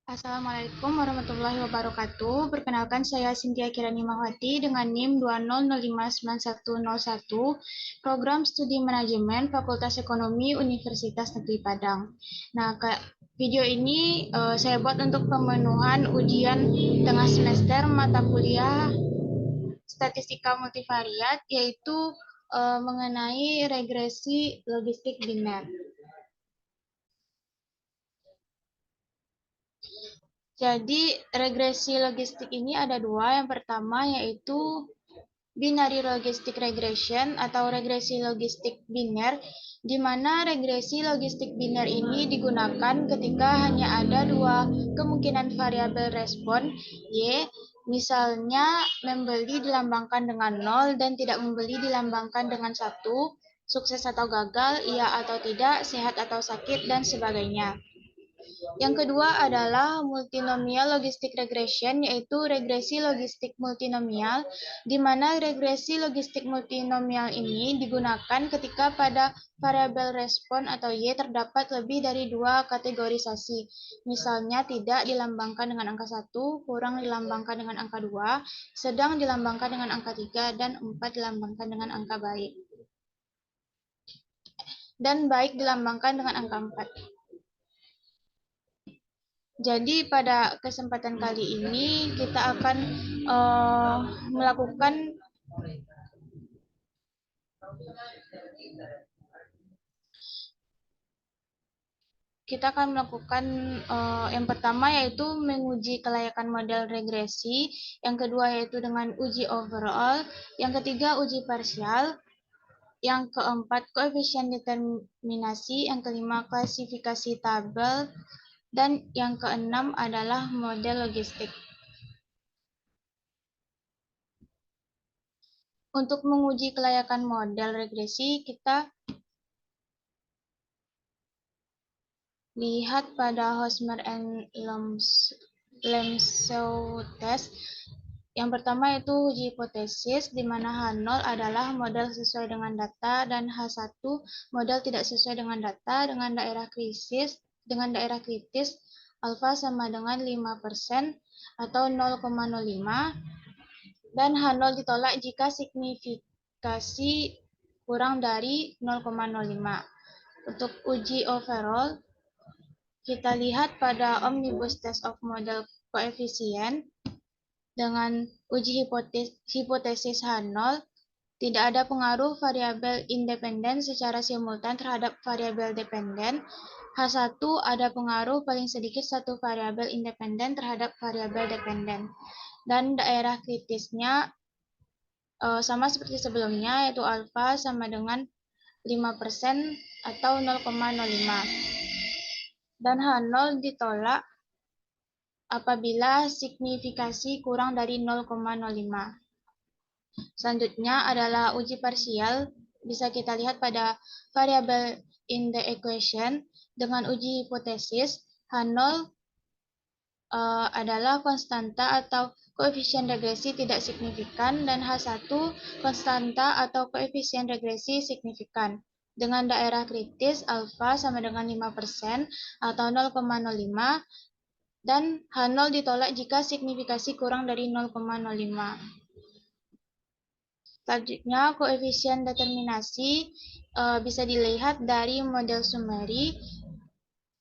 Assalamualaikum warahmatullahi wabarakatuh. Perkenalkan saya Cynthia Kirani Mahwati dengan NIM 200059101, Program Studi Manajemen Fakultas Ekonomi Universitas Negeri Padang. Nah, video ini saya buat untuk pemenuhan ujian tengah semester mata kuliah Statistika Multivariat, yaitu mengenai regresi logistik biner. Jadi, regresi logistik ini ada dua. Yang pertama yaitu binary logistic regression atau regresi logistik biner, di mana regresi logistik biner ini digunakan ketika hanya ada dua kemungkinan variabel respon, Y, misalnya membeli dilambangkan dengan 0 dan tidak membeli dilambangkan dengan 1, sukses atau gagal, iya atau tidak, sehat atau sakit, dan sebagainya. Yang kedua adalah multinomial logistic regression, yaitu regresi logistik multinomial, di mana regresi logistik multinomial ini digunakan ketika pada variabel respon atau Y terdapat lebih dari dua kategorisasi. Misalnya tidak dilambangkan dengan angka 1, kurang dilambangkan dengan angka 2, sedang dilambangkan dengan angka 3, dan 4 dilambangkan dengan angka baik. Dan baik dilambangkan dengan angka 4. Jadi pada kesempatan kali ini kita akan melakukan yang pertama yaitu menguji kelayakan model regresi, yang kedua yaitu dengan uji overall, yang ketiga uji parsial, yang keempat koefisien determinasi, yang kelima klasifikasi tabel, dan yang keenam adalah model logistik. Untuk menguji kelayakan model regresi, kita lihat pada Hosmer and Lemsau test. Yang pertama itu uji hipotesis, di mana H0 adalah model sesuai dengan data dan H1 model tidak sesuai dengan data dengan daerah kritis alfa sama dengan 5% atau 0,05, dan H0 ditolak jika signifikasi kurang dari 0,05. Untuk uji overall, kita lihat pada omnibus test of model koefisien dengan uji hipotesis H0, tidak ada pengaruh variabel independen secara simultan terhadap variabel dependen. H1 ada pengaruh paling sedikit satu variabel independen terhadap variabel dependen. Dan daerah kritisnya sama seperti sebelumnya, yaitu alfa sama dengan 5% atau 0,05. Dan H0 ditolak apabila signifikasi kurang dari 0,05. Selanjutnya adalah uji parsial. Bisa kita lihat pada variable in the equation. Dengan uji hipotesis, H0 adalah konstanta atau koefisien regresi tidak signifikan, dan H1 konstanta atau koefisien regresi signifikan. Dengan daerah kritis alfa sama dengan 5% atau 0,05, dan H0 ditolak jika signifikasi kurang dari 0,05. Selanjutnya, koefisien determinasi bisa dilihat dari model summary,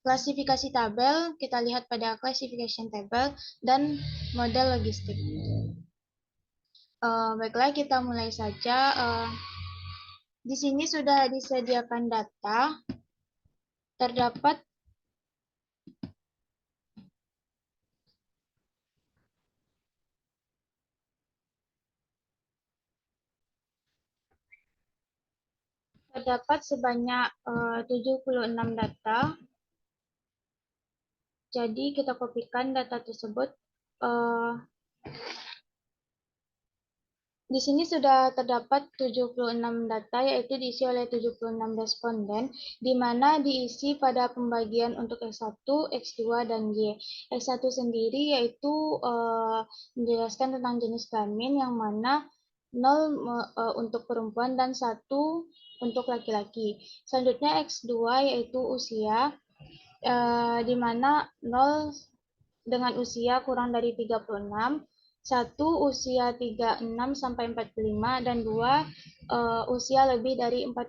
klasifikasi tabel, kita lihat pada classification table, dan model logistik. Baiklah, kita mulai saja. Di sini sudah disediakan data. Terdapat sebanyak 76 data. Jadi kita kopikan data tersebut. Di sini sudah terdapat 76 data, yaitu diisi oleh 76 responden, di mana diisi pada pembagian untuk X1, X2, dan Y. X1 sendiri yaitu menjelaskan tentang jenis kelamin, yang mana 0 untuk perempuan dan 1 untuk laki-laki. Selanjutnya X2 yaitu usia, di mana 0 dengan usia kurang dari 36, satu usia 36 sampai 45, dan dua usia lebih dari 45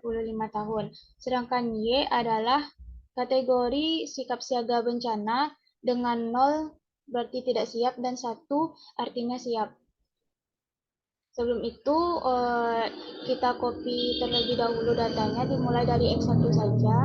tahun. Sedangkan Y adalah kategori sikap siaga bencana dengan 0 berarti tidak siap dan 1 artinya siap. Sebelum itu kita copy terlebih dahulu datanya dimulai dari X1 saja.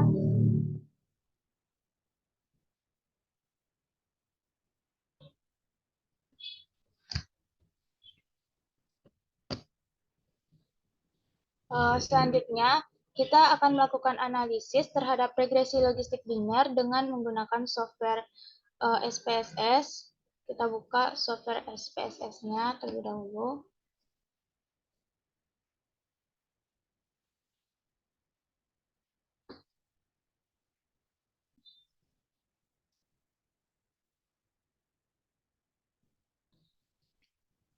Selanjutnya, kita akan melakukan analisis terhadap regresi logistik biner dengan menggunakan software SPSS. Kita buka software SPSS-nya terlebih dahulu.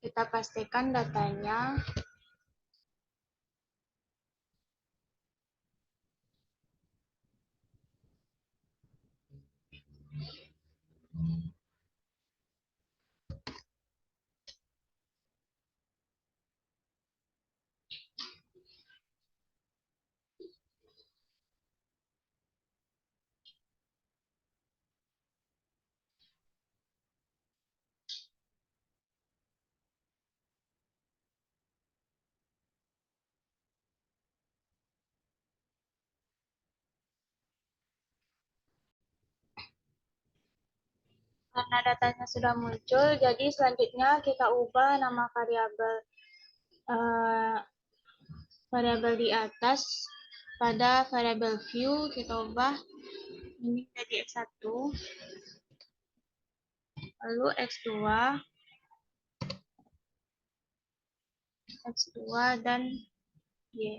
Kita pastikan datanya. Karena datanya sudah muncul, jadi selanjutnya kita ubah nama eh, variabel di atas pada variabel view. Kita ubah ini jadi X1, lalu X2, X2 dan Y.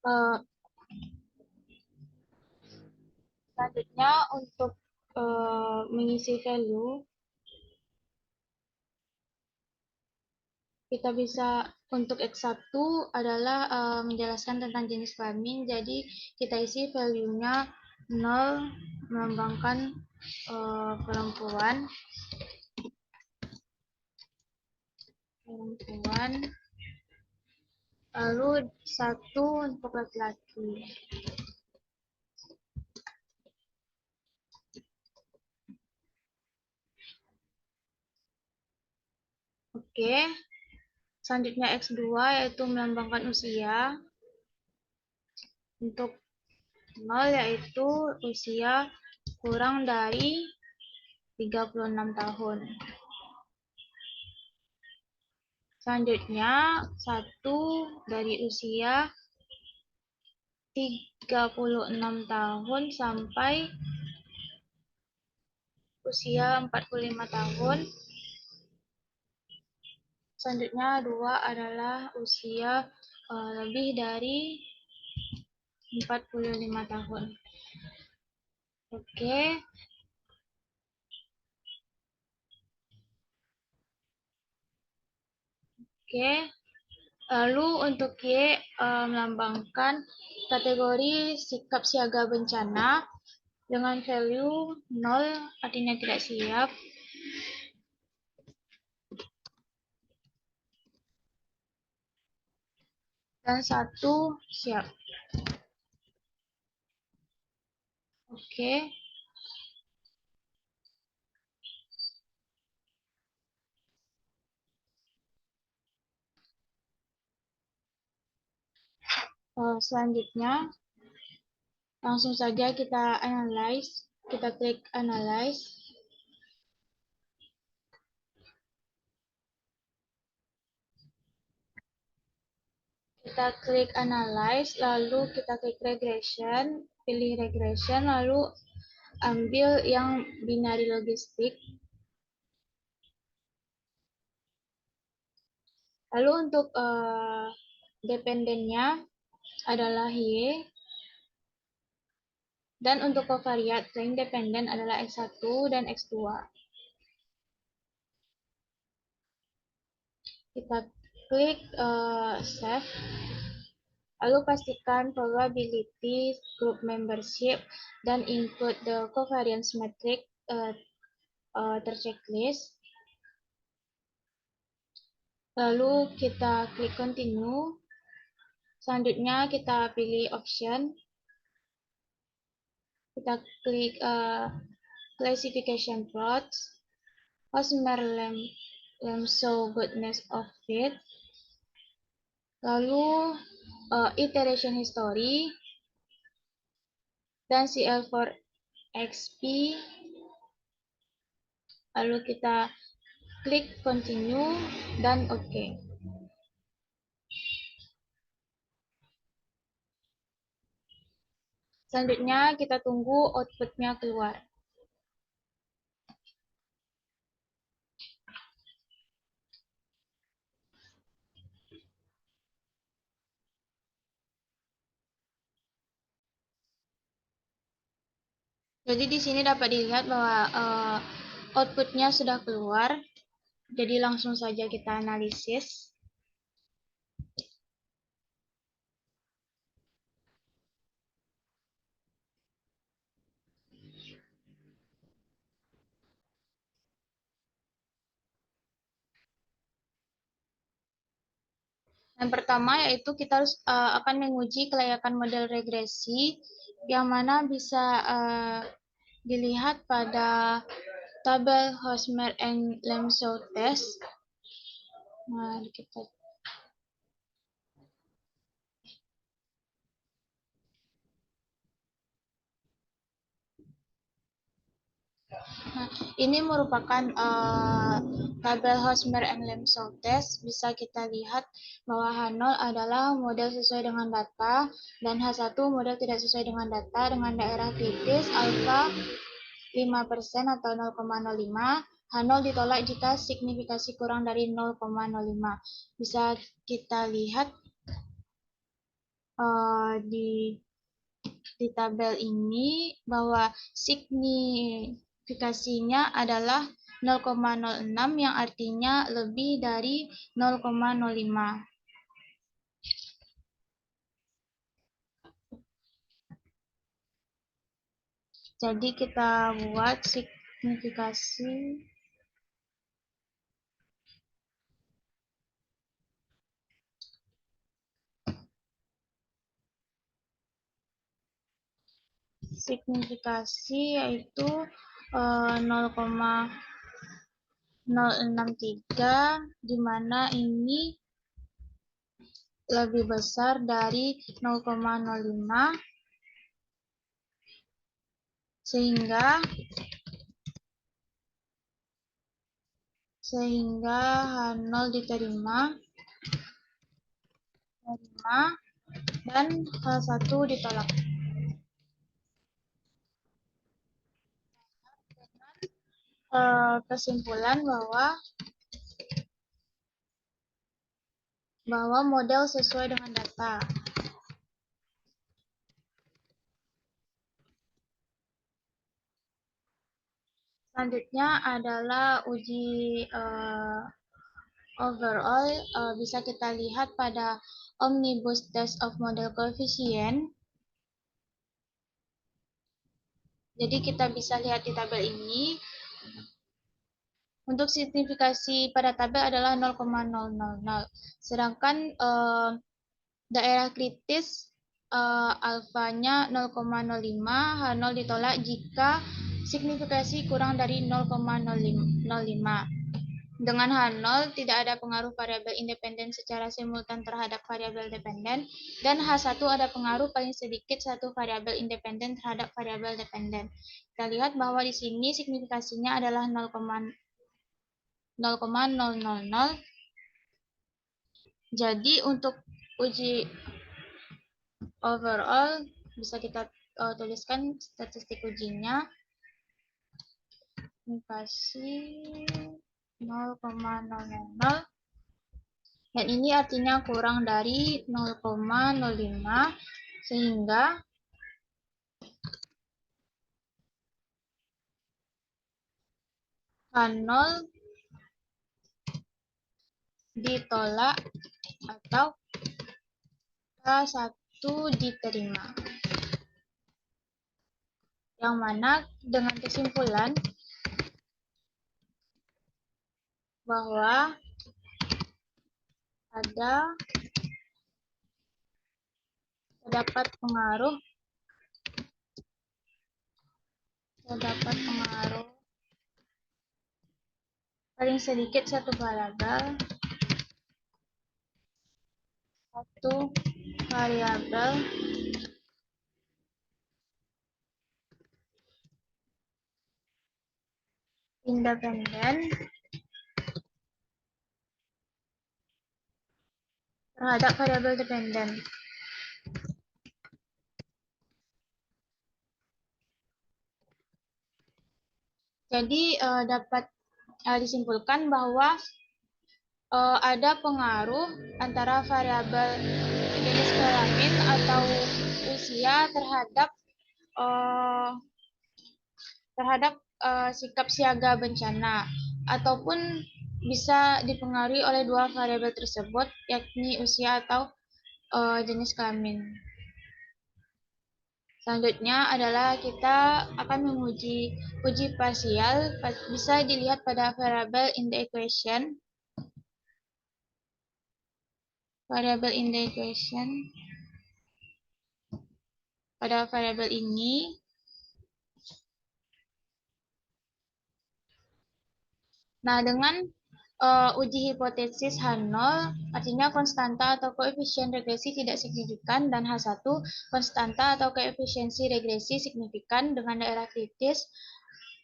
Eh, Selanjutnya untuk mengisi value, kita bisa untuk X1 adalah menjelaskan tentang jenis kelamin. Jadi kita isi value-nya 0 melambangkan perempuan, lalu 1 untuk laki-laki. Oke, selanjutnya X2 yaitu melambangkan usia. Untuk 0 yaitu usia kurang dari 36 tahun. Selanjutnya 1 dari usia 36 tahun sampai usia 45 tahun. Selanjutnya 2 adalah usia lebih dari 45 tahun. Oke. Oke. Lalu untuk Y melambangkan kategori sikap siaga bencana dengan value 0 artinya tidak siap. Dan 1 siap. Oke. Selanjutnya langsung saja kita analyze. Kita klik analyze. Kita klik analyze, lalu kita klik regression, pilih regression, lalu ambil yang binary logistik. Lalu untuk dependennya adalah Y, dan untuk covariate yang dependen adalah X1 dan X2. Kita klik save. Lalu pastikan probability group membership dan include the covariance metric terchecklist. Lalu kita klik continue. Selanjutnya kita pilih option. Kita klik classification plots. Hosmer-Lemsau goodness of fit. Lalu iteration history dan CL4XP. Lalu kita klik continue dan OK. Selanjutnya kita tunggu outputnya keluar. Jadi di sini dapat dilihat bahwa outputnya sudah keluar. Jadi langsung saja kita analisis. Yang pertama yaitu kita harus akan menguji kelayakan model regresi yang mana bisa dilihat pada tabel Hosmer and Lemsau test. Mari kita ini merupakan tabel Hosmer and Lemsau test. Bisa kita lihat bahwa H0 adalah model sesuai dengan data dan H1 model tidak sesuai dengan data dengan daerah kritis alfa 5% atau 0,05. H0 ditolak jika signifikasi kurang dari 0,05. Bisa kita lihat di tabel ini bahwa signifikasinya adalah 0,06 yang artinya lebih dari 0,05. Jadi kita buat signifikasi yaitu 0,063 di mana ini lebih besar dari 0,05 sehingga H0 diterima dan H1 ditolak. Kesimpulan bahwa model sesuai dengan data. Selanjutnya adalah uji overall. Bisa kita lihat pada omnibus test of model coefficient. Jadi kita bisa lihat di tabel ini. Untuk signifikasi pada tabel adalah 0,000. Sedangkan daerah kritis alfanya 0,05, H0 ditolak jika signifikasi kurang dari 0,05. Dengan H0 tidak ada pengaruh variabel independen secara simultan terhadap variabel dependen, dan H1 ada pengaruh paling sedikit satu variabel independen terhadap variabel dependen. Kita lihat bahwa di sini signifikasinya adalah 0,000. Jadi untuk uji overall bisa kita tuliskan statistik ujinya kasih 0,000 dan ini artinya kurang dari 0,05 sehingga H0 ditolak atau H1 diterima. Yang mana dengan kesimpulan bahwa terdapat pengaruh paling sedikit satu variabel independen terhadap variabel dependen. Jadi dapat disimpulkan bahwa ada pengaruh antara variabel jenis kelamin atau usia terhadap sikap siaga bencana, ataupun bisa dipengaruhi oleh dua variabel tersebut, yakni usia atau jenis kelamin. Selanjutnya adalah kita akan menguji uji parsial, bisa dilihat pada variable in the equation. Pada variabel ini, nah dengan uji hipotesis H0, artinya konstanta atau koefisien regresi tidak signifikan, dan H1 konstanta atau koefisiensi regresi signifikan dengan daerah kritis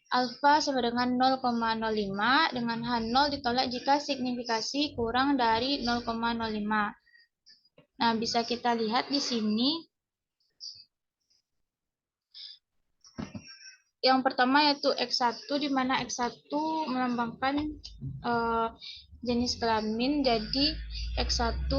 alfa sama dengan 0,05, dengan H0 ditolak jika signifikasi kurang dari 0,05. Nah, bisa kita lihat di sini. Yang pertama yaitu X1, di mana X1 melambangkan jenis kelamin, jadi X1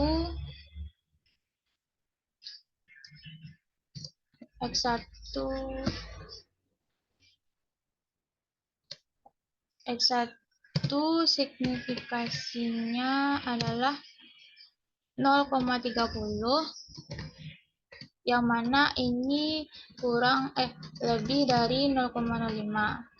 signifikasinya adalah 0,30, yang mana ini lebih dari 0,05.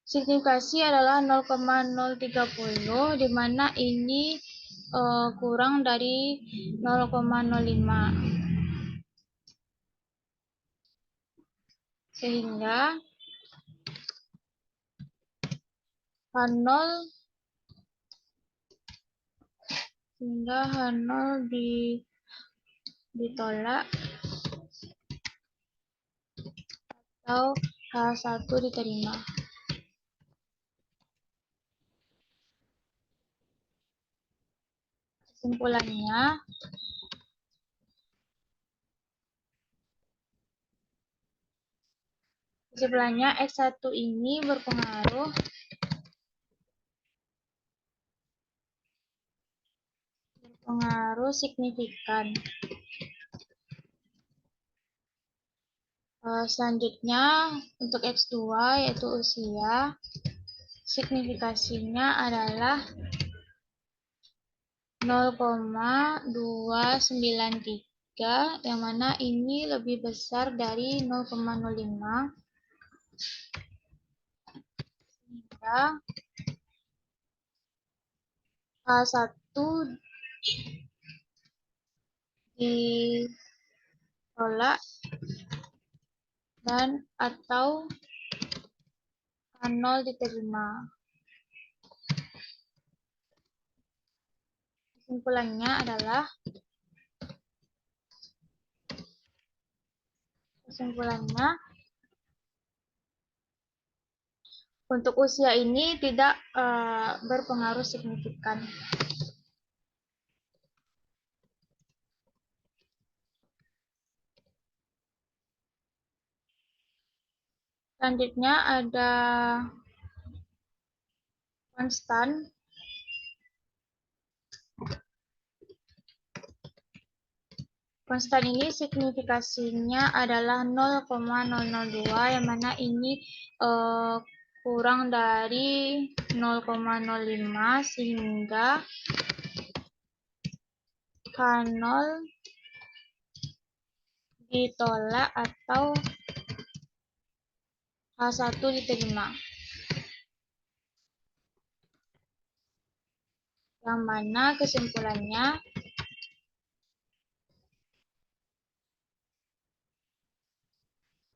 Signifikasi adalah 0,030, di mana ini kurang dari 0,05. Sehingga H0 ditolak atau H1 diterima. Kesimpulannya X1 ini berpengaruh signifikan. Selanjutnya untuk X2 yaitu usia, signifikasinya adalah 0,293, yang mana ini lebih besar dari 0,05, sehingga H1 ditolak dan atau H0 diterima. Kesimpulannya adalah kesimpulannya, untuk usia ini tidak berpengaruh signifikan. Selanjutnya ada konstan. Konstan ini signifikasinya adalah 0,002, yang mana ini kurang dari 0,05 sehingga K0 ditolak atau H1 diterima. Yang mana kesimpulannya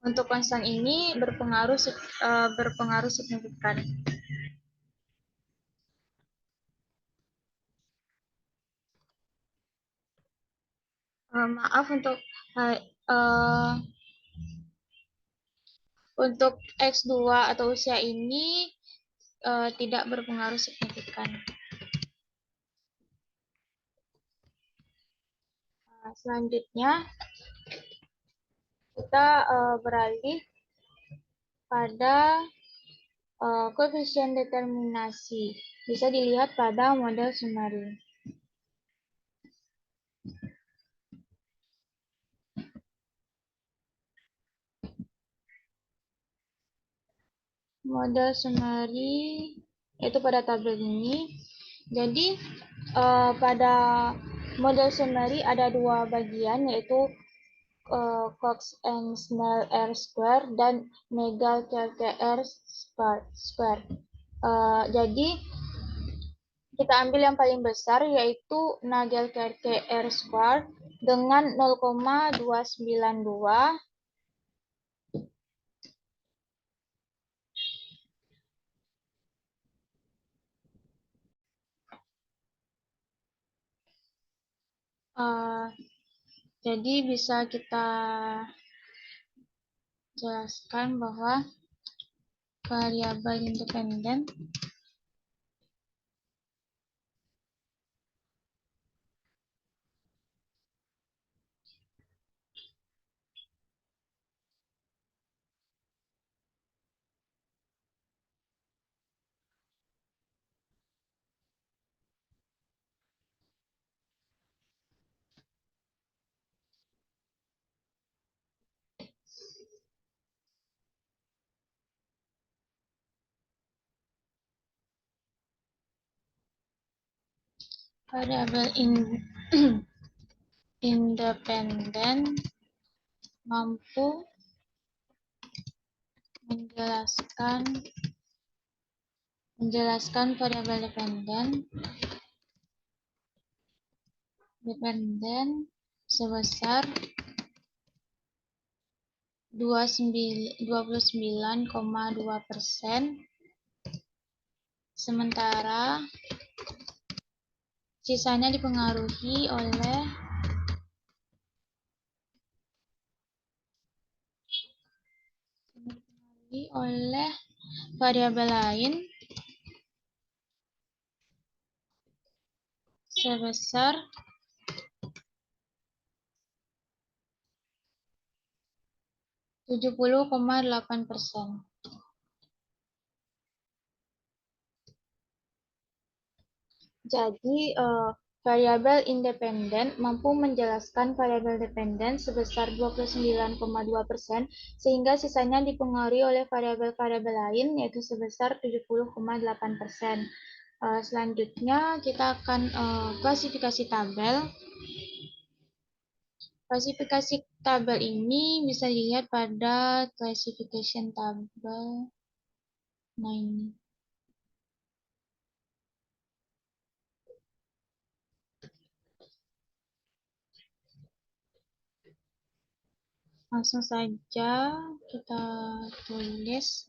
untuk konstan ini berpengaruh signifikan. Maaf untuk X2 atau usia ini tidak berpengaruh signifikan. Selanjutnya kita beralih pada koefisien determinasi. Bisa dilihat pada model summary. Model summary itu pada tabel ini. Jadi pada model summary ada dua bagian, yaitu Cox and Snell R square dan Nagle Kerke R square. Jadi kita ambil yang paling besar, yaitu Nagel Kerke R square dengan 0,292. Jadi bisa kita jelaskan bahwa variabel independen independen mampu menjelaskan variabel dependen sebesar 29,2%, sementara sisanya dipengaruhi oleh variabel lain sebesar 70,8%. Jadi variabel independen mampu menjelaskan variabel dependen sebesar 29,2%, sehingga sisanya dipengaruhi oleh variabel-variabel lain, yaitu sebesar 70,8%. Selanjutnya kita akan klasifikasi tabel. Klasifikasi tabel ini bisa dilihat pada classification table. Nah, ini. Langsung saja kita tulis.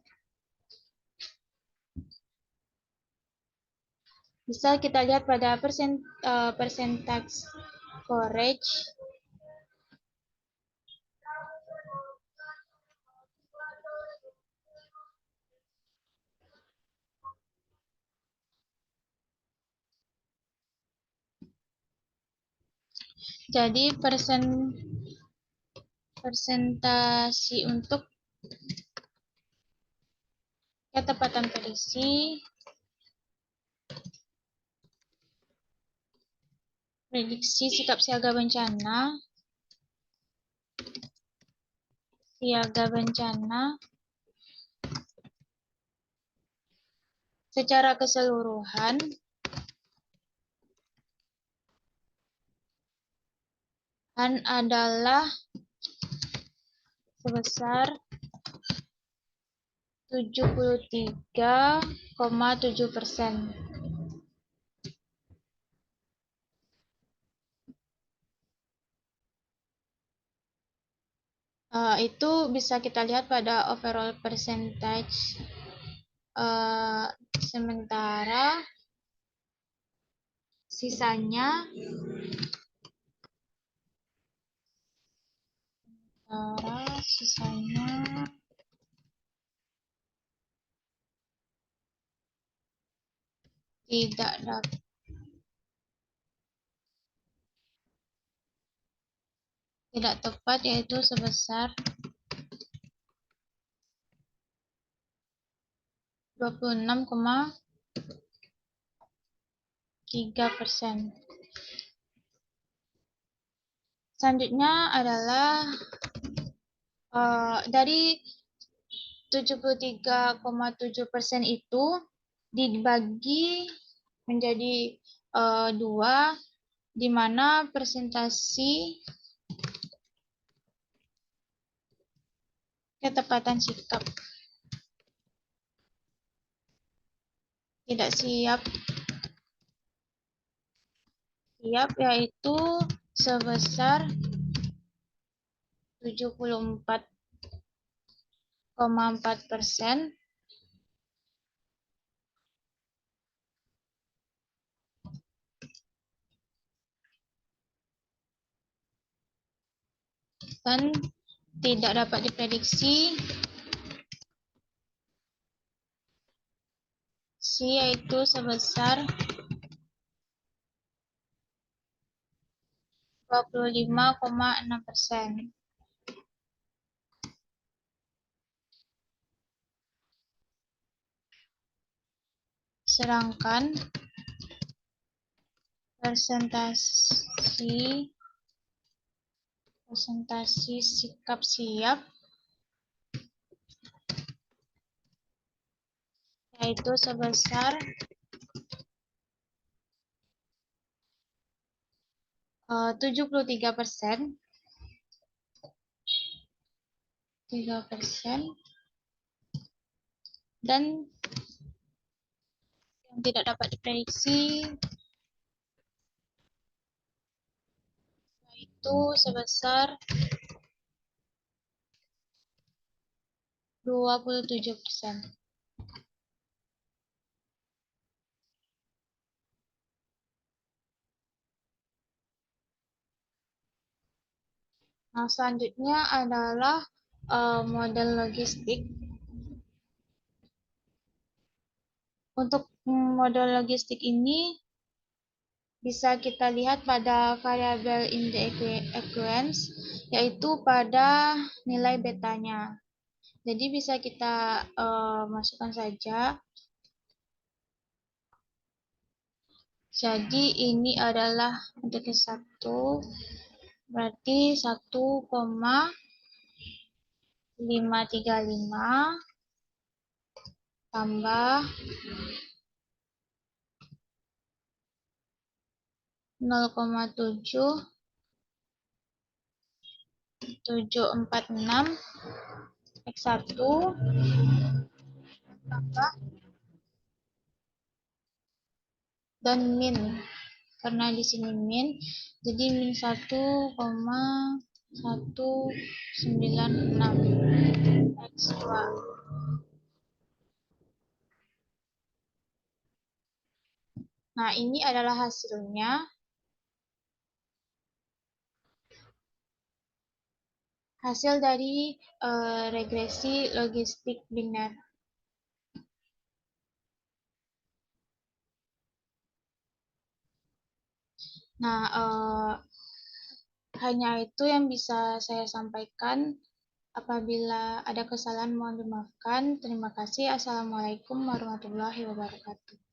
Bisa kita lihat pada percentage coverage. Jadi persentase untuk ketepatan prediksi sikap siaga bencana secara keseluruhan adalah sebesar 73,7%. Itu bisa kita lihat pada overall percentage. Sementara sisanya tidak tepat, yaitu sebesar 26,3%. Selanjutnya adalah dari 73,7% itu dibagi menjadi dua, di mana presentasi ketepatan sikap tidak siap yaitu sebesar 74,4%, dan tidak dapat diprediksi yaitu sebesar 25,6%. Sedangkan presentasi sikap siap yaitu sebesar 73%, dan yang tidak dapat diprediksi yaitu sebesar 27%. Nah, selanjutnya adalah model logistik. Untuk model logistik ini bisa kita lihat pada variabel in the equence, yaitu pada nilai betanya. Jadi bisa kita masukkan saja. Jadi ini adalah untuk S1, berarti 1,535 tambah 0,7746 X1 tambah dan min, karena di sini min, jadi min 1,196 X2. Nah, ini adalah hasilnya. Hasil dari regresi logistik biner. Nah, Hanya itu yang bisa saya sampaikan. Apabila ada kesalahan mohon dimaafkan. Terima kasih. Assalamualaikum warahmatullahi wabarakatuh.